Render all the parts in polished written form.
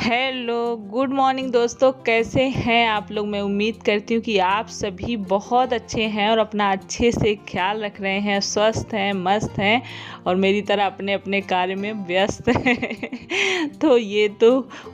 Hello, good morning दोस्तों। कैसे हैं आप लोग? मैं उम्मीद करती हूँ कि आप सभी बहुत अच्छे हैं और अपना अच्छे से ख्याल रख रहे हैं, स्वस्थ हैं, मस्त हैं और मेरी तरह अपने अपने कार्य में व्यस्त हैं। तो ये तो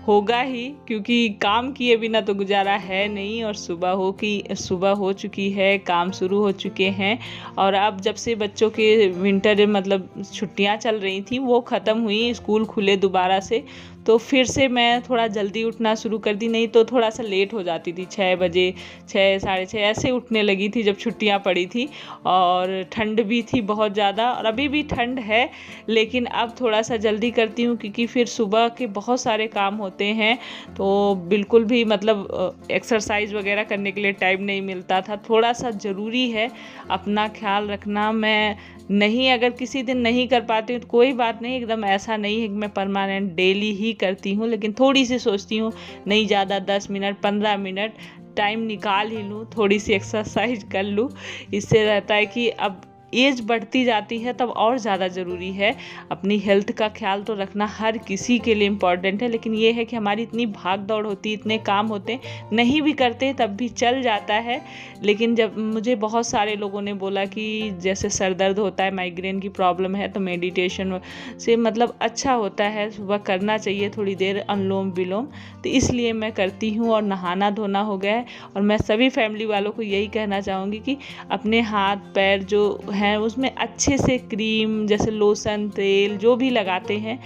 होगा ही, क्योंकि काम किए बिना तो गुजारा है नहीं। और सुबह हो चुकी है, काम शुरू हो चुके हैं। और अब जब से बच्चों के विंटर मतलब छुट्टियाँ चल रही थी, वो ख़त्म हुई, स्कूल खुले दोबारा से, तो फिर से मैं थोड़ा जल्दी उठना शुरू कर दी। नहीं तो थोड़ा सा लेट हो जाती थी, 6 बजे, 6 साढ़े 6 ऐसे उठने लगी थी जब छुट्टियां पड़ी थी। और ठंड भी थी बहुत ज़्यादा, और अभी भी ठंड है, लेकिन अब थोड़ा सा जल्दी करती हूँ क्योंकि फिर सुबह के बहुत सारे काम होते हैं। तो बिल्कुल भी मतलब एक्सरसाइज वगैरह करने के लिए टाइम नहीं मिलता था। थोड़ा सा ज़रूरी है अपना ख्याल रखना। मैं नहीं, अगर किसी दिन नहीं कर पाती हूँ तो कोई बात नहीं, एकदम ऐसा नहीं है कि मैं परमानेंट डेली ही करती हूँ, लेकिन थोड़ी सी सोचती हूँ नहीं ज़्यादा 10 मिनट 15 मिनट टाइम निकाल ही लूँ, थोड़ी सी एक्सरसाइज कर लूँ। इससे रहता है कि अब एज बढ़ती जाती है तब और ज़्यादा ज़रूरी है अपनी हेल्थ का ख्याल तो रखना। हर किसी के लिए इम्पॉर्टेंट है, लेकिन ये है कि हमारी इतनी भाग दौड़ होती है, इतने काम होते हैं, नहीं भी करते तब भी चल जाता है। लेकिन जब मुझे बहुत सारे लोगों ने बोला कि जैसे सर दर्द होता है, माइग्रेन की प्रॉब्लम है, तो मेडिटेशन से मतलब अच्छा होता है, सुबह करना चाहिए थोड़ी देर अनुलोम विलोम। तो इसलिए मैं करती हूँ। और नहाना धोना हो गया है। और मैं सभी फैमिली वालों को यही कहना चाहूँगी कि अपने हाथ पैर जो हैं उसमें अच्छे से क्रीम, जैसे लोशन, तेल जो भी लगाते हैं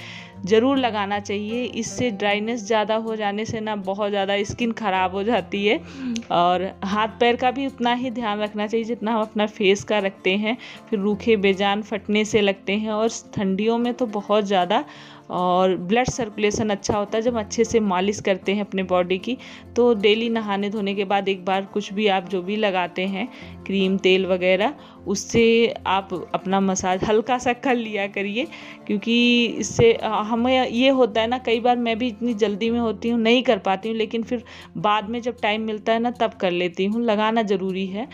ज़रूर लगाना चाहिए। इससे ड्राइनेस ज़्यादा हो जाने से ना बहुत ज़्यादा स्किन ख़राब हो जाती है। और हाथ पैर का भी उतना ही ध्यान रखना चाहिए जितना हम अपना फेस का रखते हैं, फिर रूखे बेजान फटने से लगते हैं। और ठंडियों में तो बहुत ज़्यादा, और ब्लड सर्कुलेशन अच्छा होता है जब अच्छे से मालिश करते हैं अपने बॉडी की। तो डेली नहाने धोने के बाद एक बार कुछ भी आप जो भी लगाते हैं, क्रीम तेल वगैरह, उससे आप अपना मसाज हल्का सा कर लिया करिए। क्योंकि इससे हमें ये होता है ना, कई बार मैं भी इतनी जल्दी में होती हूँ, नहीं कर पाती हूँ, लेकिन फिर बाद में जब टाइम मिलता है ना तब कर लेती हूँ। लगाना ज़रूरी है।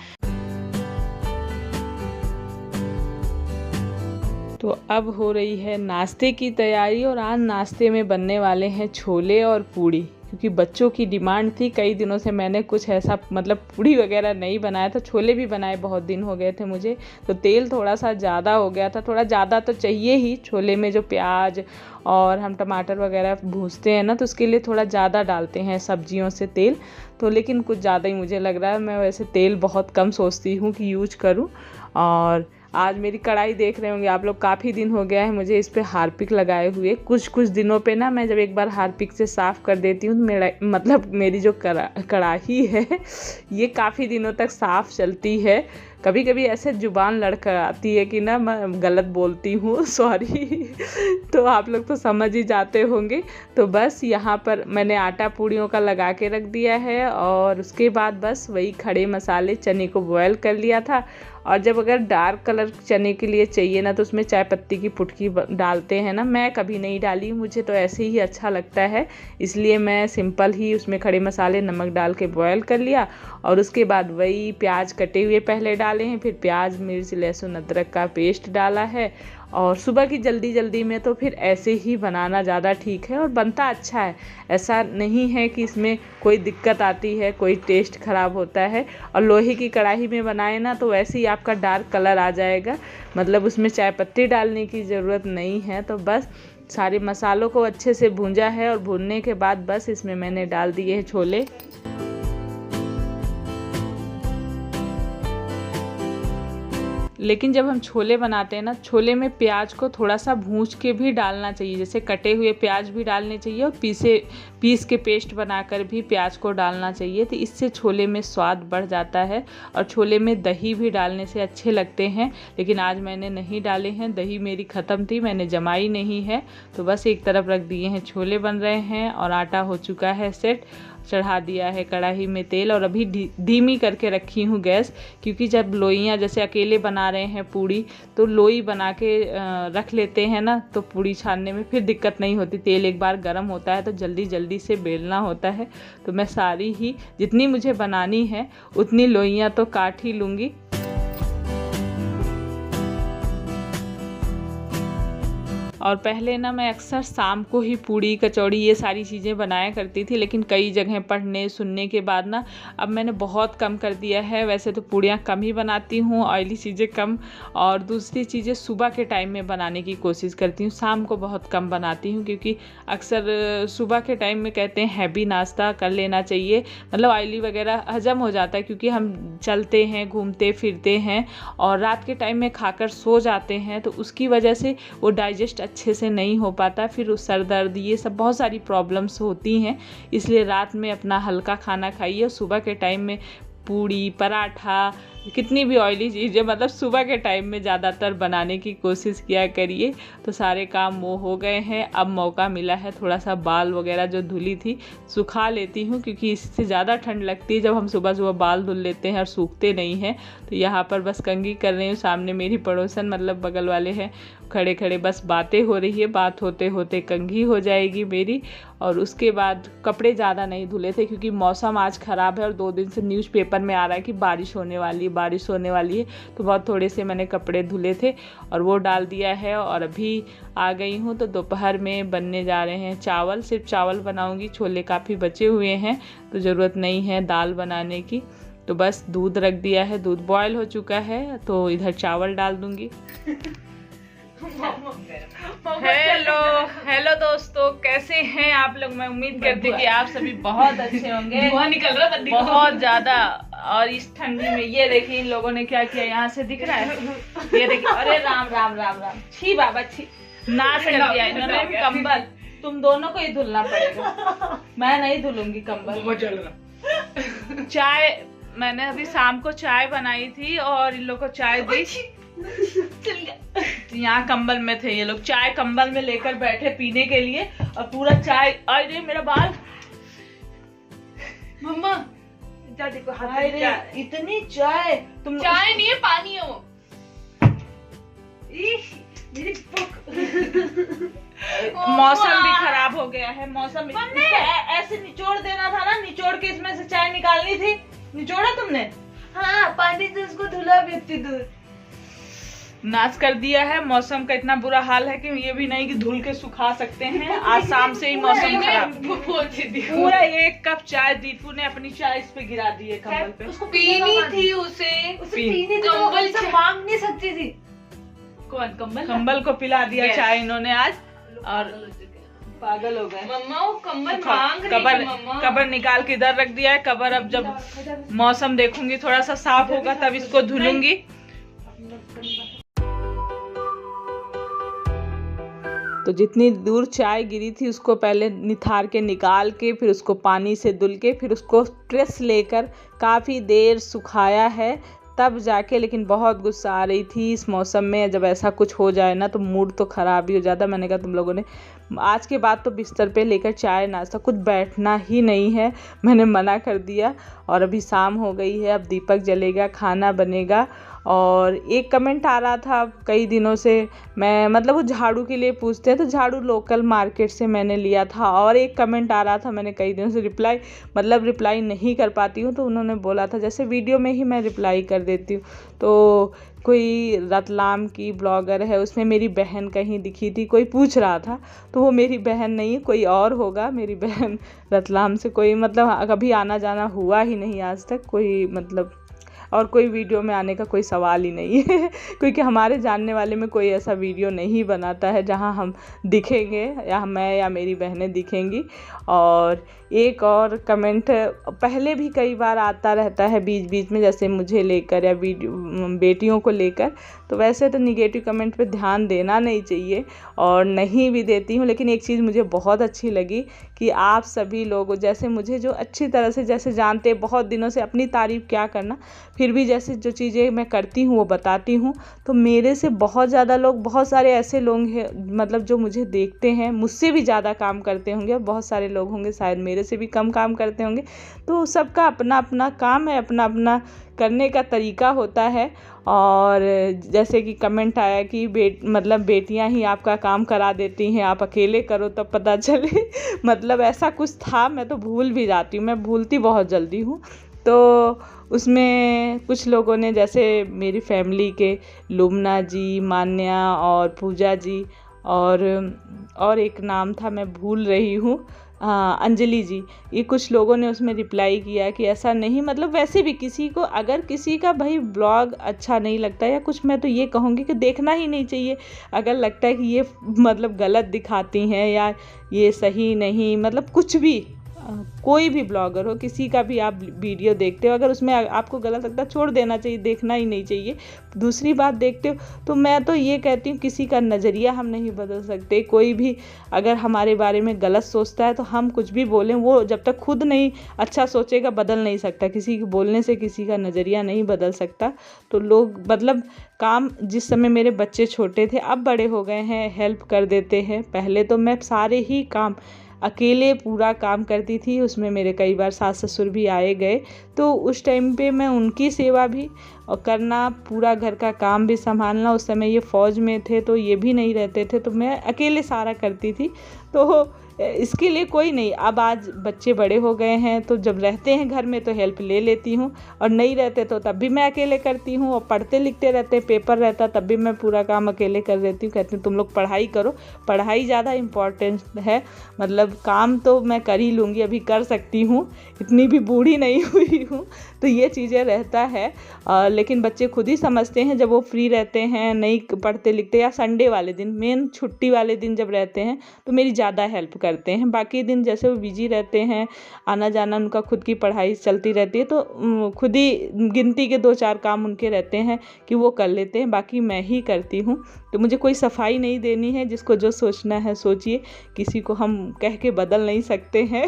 तो अब हो रही है नाश्ते की तैयारी, और आज नाश्ते में बनने वाले हैं छोले और पूड़ी। क्योंकि बच्चों की डिमांड थी, कई दिनों से मैंने कुछ ऐसा मतलब पूड़ी वगैरह नहीं बनाया था, छोले भी बनाए बहुत दिन हो गए थे मुझे। तो तेल थोड़ा सा ज़्यादा हो गया था, थोड़ा ज़्यादा तो चाहिए ही। छोले में जो प्याज और हम टमाटर वगैरह भूनते हैं ना, तो उसके लिए थोड़ा ज़्यादा डालते हैं सब्जियों से तेल। तो लेकिन कुछ ज़्यादा ही मुझे लग रहा है। मैं वैसे तेल बहुत कम सोचती हूँ कि यूज करूँ। और आज मेरी कढ़ाई देख रहे होंगे आप लोग, काफ़ी दिन हो गया है मुझे इस पे हार्पिक लगाए हुए। कुछ दिनों पे ना मैं जब एक बार हार्पिक से साफ़ कर देती हूँ तो मेरी जो कढ़ाई है ये काफ़ी दिनों तक साफ़ चलती है। कभी कभी ऐसे जुबान लड़खड़ आती है कि ना मैं गलत बोलती हूँ, सॉरी। तो आप लोग तो समझ ही जाते होंगे। तो बस यहाँ पर मैंने आटा पूड़ियों का लगा के रख दिया है, और उसके बाद बस वही खड़े मसाले, चने को बॉयल कर लिया था। और जब अगर डार्क कलर चने के लिए चाहिए ना, तो उसमें चाय पत्ती की फुटकी डालते हैं ना, मैं कभी नहीं डाली, मुझे तो ऐसे ही अच्छा लगता है, इसलिए मैं सिंपल ही उसमें खड़े मसाले नमक डाल के बॉयल कर लिया। और उसके बाद वही प्याज कटे हुए पहले डाले हैं, फिर प्याज मिर्च लहसुन अदरक का पेस्ट डाला है। और सुबह की जल्दी में तो फिर ऐसे ही बनाना ज़्यादा ठीक है, और बनता अच्छा है। ऐसा नहीं है कि इसमें कोई दिक्कत आती है, कोई टेस्ट ख़राब होता है। और लोहे की कढ़ाई में बनाए ना तो वैसे ही आपका डार्क कलर आ जाएगा, मतलब उसमें चाय पत्ती डालने की ज़रूरत नहीं है। तो बस सारे मसालों को अच्छे से भूंजा है, और भूनने के बाद बस इसमें मैंने डाल दिए हैं छोले। लेकिन जब हम छोले बनाते हैं ना, छोले में प्याज को थोड़ा सा भूंज के भी डालना चाहिए, जैसे कटे हुए प्याज भी डालने चाहिए, और पीस के पेस्ट बनाकर भी प्याज को डालना चाहिए। तो इससे छोले में स्वाद बढ़ जाता है। और छोले में दही भी डालने से अच्छे लगते हैं, लेकिन आज मैंने नहीं डाले हैं, दही मेरी ख़त्म थी, मैंने जमाई नहीं है। तो बस एक तरफ रख दिए हैं, छोले बन रहे हैं और आटा हो चुका है सेट। चढ़ा दिया है कढ़ाई में तेल, और अभी धीमी करके रखी हूँ गैस। क्योंकि जब लोइयाँ जैसे अकेले बना रहे हैं पूड़ी, तो लोई बना के रख लेते हैं ना, तो पूड़ी छानने में फिर दिक्कत नहीं होती। तेल एक बार गर्म होता है तो जल्दी से बेलना होता है। तो मैं सारी ही जितनी मुझे बनानी है उतनी लोइयाँ तो काट ही लूँगी। और पहले ना मैं अक्सर शाम को ही पूड़ी कचौड़ी ये सारी चीज़ें बनाया करती थी, लेकिन कई जगह पढ़ने सुनने के बाद ना अब मैंने बहुत कम कर दिया है। वैसे तो पूड़ियाँ कम ही बनाती हूँ, ऑयली चीज़ें कम, और दूसरी चीज़ें सुबह के टाइम में बनाने की कोशिश करती हूँ। शाम को बहुत कम बनाती हूँ, क्योंकि अक्सर सुबह के टाइम में कहते हैं हैवी नाश्ता कर लेना चाहिए, मतलब ऑयली वगैरह हजम हो जाता है, क्योंकि हम चलते हैं घूमते फिरते हैं और रात के टाइम में खाकर सो जाते हैं, तो उसकी वजह से वो डाइजेस्ट अच्छे से नहीं हो पाता, फिर उस सर दर्द ये सब बहुत सारी प्रॉब्लम्स होती हैं। इसलिए रात में अपना हल्का खाना खाइए और सुबह के टाइम में पूड़ी पराठा कितनी भी ऑयली चीज़ें मतलब सुबह के टाइम में ज़्यादातर बनाने की कोशिश किया करिए। तो सारे काम वो हो गए हैं। अब मौका मिला है थोड़ा सा बाल वगैरह जो धुली थी सुखा लेती हूँ, क्योंकि इससे ज़्यादा ठंड लगती है जब हम सुबह सुबह बाल धुल लेते हैं और सूखते नहीं हैं। तो यहाँ पर बस कंघी कर रही हूँ। सामने मेरी पड़ोसन मतलब बगल वाले हैं, खड़े खड़े बस बातें हो रही है, बात होते होते कंघी हो जाएगी मेरी। और उसके बाद कपड़े ज़्यादा नहीं धुले थे, क्योंकि मौसम आज ख़राब है और 2 दिन से न्यूज़पेपर में आ रहा है कि बारिश होने वाली है, तो बहुत थोड़े से मैंने कपड़े धुले थे और वो डाल दिया है। और अभी आ गई हूँ, तो दोपहर में बनने जा रहे हैं चावल। सिर्फ चावल बनाऊँगी, छोले काफ़ी बचे हुए हैं तो ज़रूरत नहीं है दाल बनाने की। तो बस दूध रख दिया है, दूध बॉयल हो चुका है, तो इधर चावल डाल दूँगी। हेलो दोस्तों, कैसे हैं आप लोग? मैं उम्मीद करती हूँ कि आप सभी बहुत अच्छे होंगे। निकल रहा बहुत ज्यादा। और इस ठंडी में ये देखिए इन लोगों ने क्या किया, यहाँ से दिख रहा है, ये देखिए। अरे राम राम राम राम, छी बाबा छी, नाश कर दिया इन्होंने कंबल। तुम दोनों को ही धुलना पड़ेगा, मैं नहीं धुलूंगी कंबल। चाय मैंने अभी शाम को चाय बनाई थी और इन लोगों को चाय दी। यहाँ कंबल में थे ये लोग, चाय कंबल में लेकर बैठे पीने के लिए, और पूरा चाय। अरे मेरा बाल, मम्मा देखो इतनी चाय। तुम चाय नहीं है, पानी है वो। मेरी मौसम भी खराब हो गया है। मौसम ऐसे निचोड़ देना था ना, निचोड़ के इसमें से चाय निकालनी थी। निचोड़ा तुमने? हाँ, पानी से उसको धुला भी इतनी दूर, नाश कर दिया है। मौसम का इतना बुरा हाल है कि ये भी नहीं कि धुल के सुखा सकते हैं। आज शाम से ही मौसम खराब। पूरा 1 कप चाय दीपू ने अपनी चाय इस पे गिरा दी है कंबल पे। उसको पीनी थी, उसे पीनी थी, कंबल से मांग नहीं सकती थी। कौन कंबल को पिला दिया चाय इन्होंने आज, और पागल हो गए। मम्मा वो कंबल मांग रही है। कबर निकाल के इधर रख दिया है। कबर अब जब मौसम देखूंगी थोड़ा सा साफ होगा तब इसको धुलूंगी। तो जितनी दूर चाय गिरी थी उसको पहले निथार के निकाल के, फिर उसको पानी से धुल के, फिर उसको प्रेस लेकर काफ़ी देर सुखाया है तब जाके। लेकिन बहुत गुस्सा आ रही थी इस मौसम में, जब ऐसा कुछ हो जाए ना तो मूड तो ख़राब ही हो जाता। मैंने कहा तुम लोगों ने आज के बाद तो बिस्तर पे लेकर चाय नाश्ता कुछ बैठना ही नहीं है, मैंने मना कर दिया। और अभी शाम हो गई है, अब दीपक जलेगा, खाना बनेगा। और एक कमेंट आ रहा था कई दिनों से, मैं मतलब वो झाड़ू के लिए पूछते हैं, तो झाड़ू लोकल मार्केट से मैंने लिया था। और एक कमेंट आ रहा था, मैंने कई दिनों से रिप्लाई नहीं कर पाती हूँ, तो उन्होंने बोला था जैसे वीडियो में ही मैं रिप्लाई कर देती हूँ। तो कोई रतलाम की ब्लॉगर है, उसमें मेरी बहन कहीं दिखी थी, कोई पूछ रहा था, तो वो मेरी बहन नहीं है, कोई और होगा। मेरी बहन रतलाम से कोई मतलब कभी आना जाना हुआ ही नहीं आज तक, कोई मतलब और कोई वीडियो में आने का कोई सवाल ही नहीं है क्योंकि हमारे जानने वाले में कोई ऐसा वीडियो नहीं बनाता है जहां हम दिखेंगे या मैं या मेरी बहनें दिखेंगी। और एक और कमेंट पहले भी कई बार आता रहता है बीच बीच में, जैसे मुझे लेकर या बेटियों को लेकर। तो वैसे तो निगेटिव कमेंट पे ध्यान देना नहीं चाहिए और नहीं भी देती हूँ, लेकिन एक चीज़ मुझे बहुत अच्छी लगी कि आप सभी लोग जैसे मुझे जो अच्छी तरह से जैसे जानते, बहुत दिनों से अपनी तारीफ़ क्या करना, फिर भी जैसे जो चीज़ें मैं करती हूँ वो बताती हूँ। तो मेरे से बहुत ज़्यादा लोग, बहुत सारे ऐसे लोग हैं मतलब जो मुझे देखते हैं, मुझसे भी ज़्यादा काम करते होंगे, और बहुत सारे लोग होंगे शायद मेरे से भी कम काम करते होंगे। तो सबका अपना अपना काम है, अपना अपना करने का तरीका होता है। और जैसे कि कमेंट आया कि मतलब बेटियां ही आपका काम करा देती हैं, आप अकेले करो तब पता चले मतलब ऐसा कुछ था, मैं तो भूल भी जाती हूँ, मैं भूलती बहुत जल्दी हूँ। तो उसमें कुछ लोगों ने, जैसे मेरी फैमिली के लुमना जी, मान्या और पूजा जी और एक नाम था, मैं भूल रही हूँ, अंजलि जी। ये कुछ लोगों ने उसमें रिप्लाई किया कि ऐसा नहीं, मतलब वैसे भी किसी को अगर किसी का भाई ब्लॉग अच्छा नहीं लगता या कुछ, मैं तो ये कहूँगी कि देखना ही नहीं चाहिए। अगर लगता है कि ये मतलब गलत दिखाती हैं या ये सही नहीं, मतलब कुछ भी, कोई भी ब्लॉगर हो, किसी का भी आप वीडियो देखते हो, अगर उसमें आपको गलत लगता है छोड़ देना चाहिए, देखना ही नहीं चाहिए। दूसरी बात, देखते हो तो मैं तो ये कहती हूँ किसी का नज़रिया हम नहीं बदल सकते। कोई भी अगर हमारे बारे में गलत सोचता है तो हम कुछ भी बोलें, वो जब तक खुद नहीं अच्छा सोचेगा बदल नहीं सकता। किसी के बोलने से किसी का नज़रिया नहीं बदल सकता। तो लोग मतलब काम, जिस समय मेरे बच्चे छोटे थे, अब बड़े हो गए हैं, हेल्प कर देते हैं। पहले तो मैं सारे ही काम अकेले पूरा काम करती थी, उसमें मेरे कई बार सास ससुर भी आए गए, तो उस टाइम पे मैं उनकी सेवा भी और करना, पूरा घर का काम भी संभालना। उस समय ये फ़ौज में थे तो ये भी नहीं रहते थे, तो मैं अकेले सारा करती थी। तो इसके लिए कोई नहीं। अब आज बच्चे बड़े हो गए हैं तो जब रहते हैं घर में तो हेल्प ले लेती हूँ, और नहीं रहते तो तब भी मैं अकेले करती हूँ। और पढ़ते लिखते रहते, पेपर रहता तब भी मैं पूरा काम अकेले कर देती हूँ। कहती हूँ तुम लोग पढ़ाई करो, पढ़ाई ज़्यादा इम्पोर्टेंट है। मतलब काम तो मैं कर ही लूँगी, अभी कर सकती हूँ, इतनी भी बूढ़ी नहीं हुई हूँ। तो ये चीज़ें रहता है, लेकिन बच्चे खुद ही समझते हैं जब वो फ्री रहते हैं, नहीं पढ़ते लिखते, या संडे वाले दिन, मेन छुट्टी वाले दिन जब रहते हैं तो मेरी ज़्यादा हेल्प करते हैं। बाकी दिन जैसे वो बिजी रहते हैं, आना जाना, उनका खुद की पढ़ाई चलती रहती है, तो खुद ही गिनती के 2-4 काम उनके रहते हैं कि वो कर लेते हैं, बाकी मैं ही करती हूँ। तो मुझे कोई सफाई नहीं देनी है, जिसको जो सोचना है सोचिए, किसी को हम कह के बदल नहीं सकते हैं।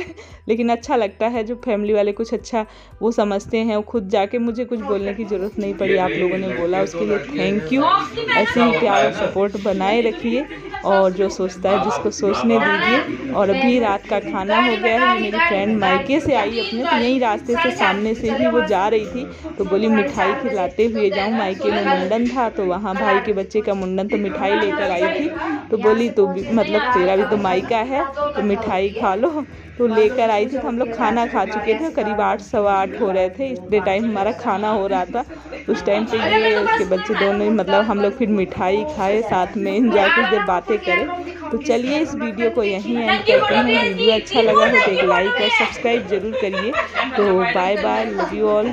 लेकिन अच्छा लगता है जो फैमिली वाले कुछ अच्छा वो समझते हैं, वो खुद जाके, मुझे कुछ बोलने की ज़रूरत नहीं पड़ी, आप लोगों ने बोला उसके लिए थैंक यू। ऐसे ही प्यार और सपोर्ट बनाए रखिए, और जो सोचता है जिसको सोचने दीजिए। और अभी रात का खाना हो गया है। मेरी फ्रेंड मायके से आई अपने, तो यहीं रास्ते से सामने से ही वो जा रही थी, तो बोली मिठाई खिलाते हुए जाऊँ, मायके में मुंडन था तो वहाँ भाई के बच्चे का मुंडन, तो मिठाई लेकर आई थी। तो बोली तो मतलब तेरा भी तो मायका है तो मिठाई खा लो, तो लेकर आई थी। तो हम लोग खाना खा चुके थे, करीब 8, सवा 8 हो रहे थे, इतने टाइम हमारा खाना हो रहा था। उस टाइम पे ये उसके बच्चे दोनों, मतलब हम लोग फिर मिठाई खाए, साथ में एंजॉय, कुछ देर बातें करें। तो चलिए इस वीडियो को यहीं एंड करते हैं। वीडियो अच्छा लगा हो तो एक लाइक और सब्सक्राइब जरूर करिए। तो bye bye, love you all.